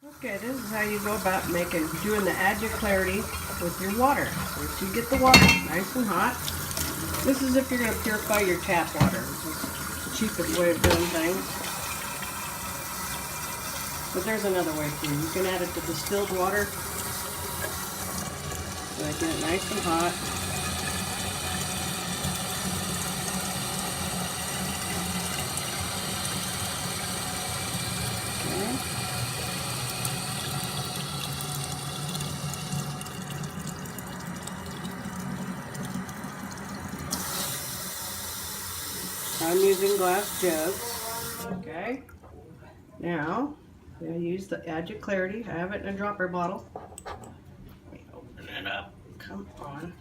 Okay, this is how you go about doing the Adya clarity with your water. Once you get the water nice and hot, this is if you're going to purify your tap water. This is the cheapest way of doing things. But there's another way too. You can add it to distilled water. So I get it nice and hot. Okay. I'm using glass jugs. Okay. Now, I'm going to use the Adya Clarity. I have it in a dropper bottle. Let me open it up. Come on.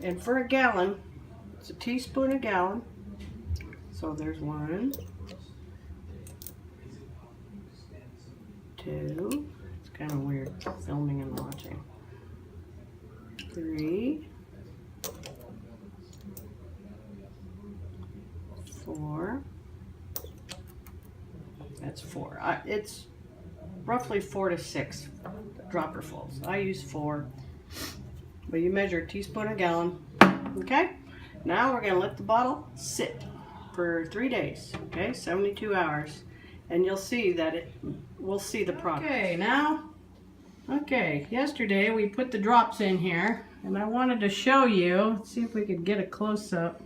And for a gallon, it's a teaspoon a gallon. So there's 1, 2. It's kind of weird filming and watching. 3, 4. That's 4. It's roughly 4 to 6 dropperfuls. I use 4, but you measure a teaspoon a gallon. Okay. Now we're gonna let the bottle sit for 3 days. Okay, 72 hours, and you'll see that we'll see the progress. Okay, now. Okay, yesterday we put the drops in here, and I wanted to show you. Let's see if we could get a close up.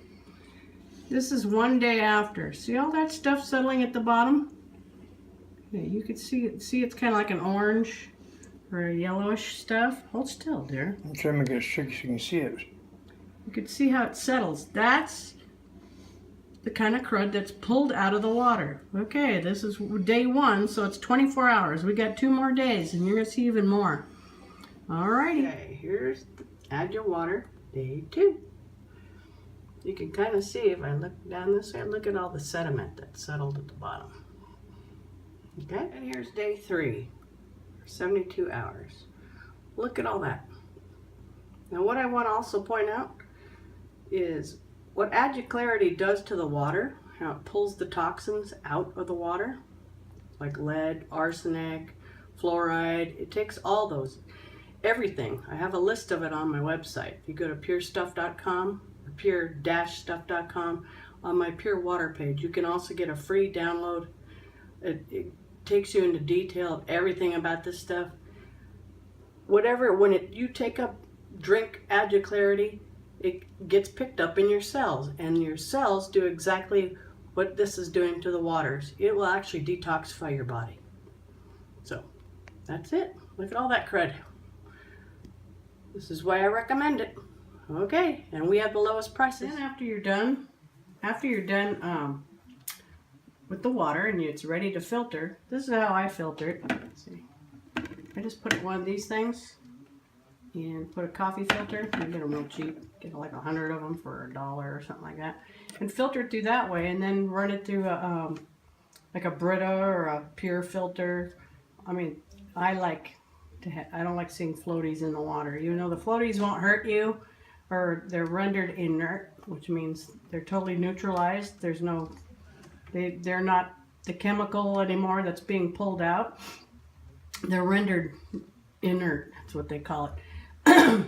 This is 1 day after. See all that stuff settling at the bottom? Yeah, you can see it. See, it's kind of like an orange or a yellowish stuff. Hold still, dear. I'm trying to get it straight so you can see it. You can see how it settles. That's the kind of crud that's pulled out of the water. Okay, this is day 1, so it's 24 hours. We got 2 more days, and you're gonna see even more. Alrighty. Okay, here's the Adya water, day 2. You can kind of see if I look down this way, look at all the sediment that's settled at the bottom. Okay, and here's day 3, 72 hours. Look at all that. Now what I want to also point out is what Adya Clarity does to the water, how it pulls the toxins out of the water, like lead, arsenic, fluoride. It takes all those, everything. I have a list of it on my website. If you go to purestuff.com, or pure-stuff.com, on my Pure Water page, you can also get a free download. It takes you into detail of everything about this stuff. Whatever, when you drink Adya Clarity, it gets picked up in your cells, and your cells do exactly what this is doing to the waters. It will actually detoxify your body. So, that's it. Look at all that crud. This is why I recommend it. Okay, and we have the lowest prices. Then after you're done with the water and it's ready to filter, this is how I filter it. Let's see. I just put one of these things and put a coffee filter. You get them real cheap. Get like 100 of them for $1 or something like that. And filter it through that way, and then run it through like a Brita or a Pure filter. I mean, I don't like seeing floaties in the water. You know, the floaties won't hurt you, or they're rendered inert, which means they're totally neutralized. There's no, they're not the chemical anymore that's being pulled out. They're rendered inert. That's what they call it.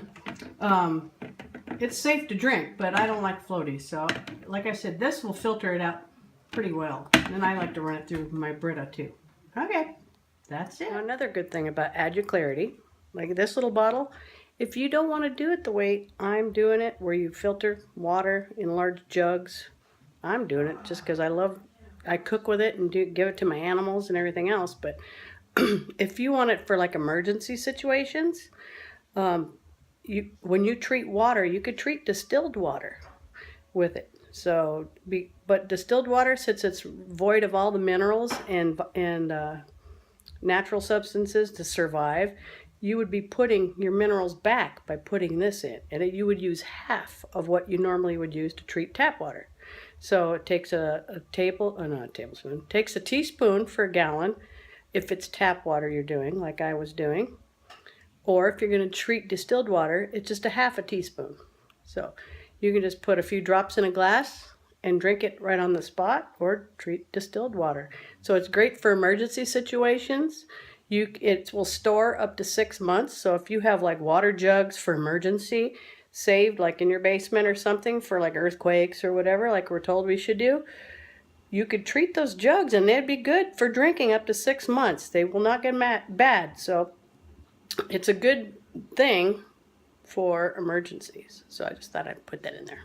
It's safe to drink, but I don't like floaties. So, like I said, this will filter it out pretty well. And I like to run it through my Brita too. Okay, that's it. Now, another good thing about Adya Clarity, like this little bottle, if you don't want to do it the way I'm doing it, where you filter water in large jugs, I'm doing it just because I cook with it and give it to my animals and everything else. But if you want it for like emergency situations, when you treat water, you could treat distilled water with it. So, but distilled water, since it's void of all the minerals and natural substances to survive, you would be putting your minerals back by putting this in, and you would use half of what you normally would use to treat tap water. So it takes takes a teaspoon for a gallon if it's tap water you're doing, like I was doing. Or if you're going to treat distilled water, it's just a half a teaspoon. So you can just put a few drops in a glass and drink it right on the spot, or treat distilled water. So it's great for emergency situations. It will store up to 6 months. So if you have like water jugs for emergency saved, like in your basement or something, for like earthquakes or whatever, like we're told we should do, you could treat those jugs and they'd be good for drinking up to 6 months. They will not get bad. So it's a good thing for emergencies. So I just thought I'd put that in there.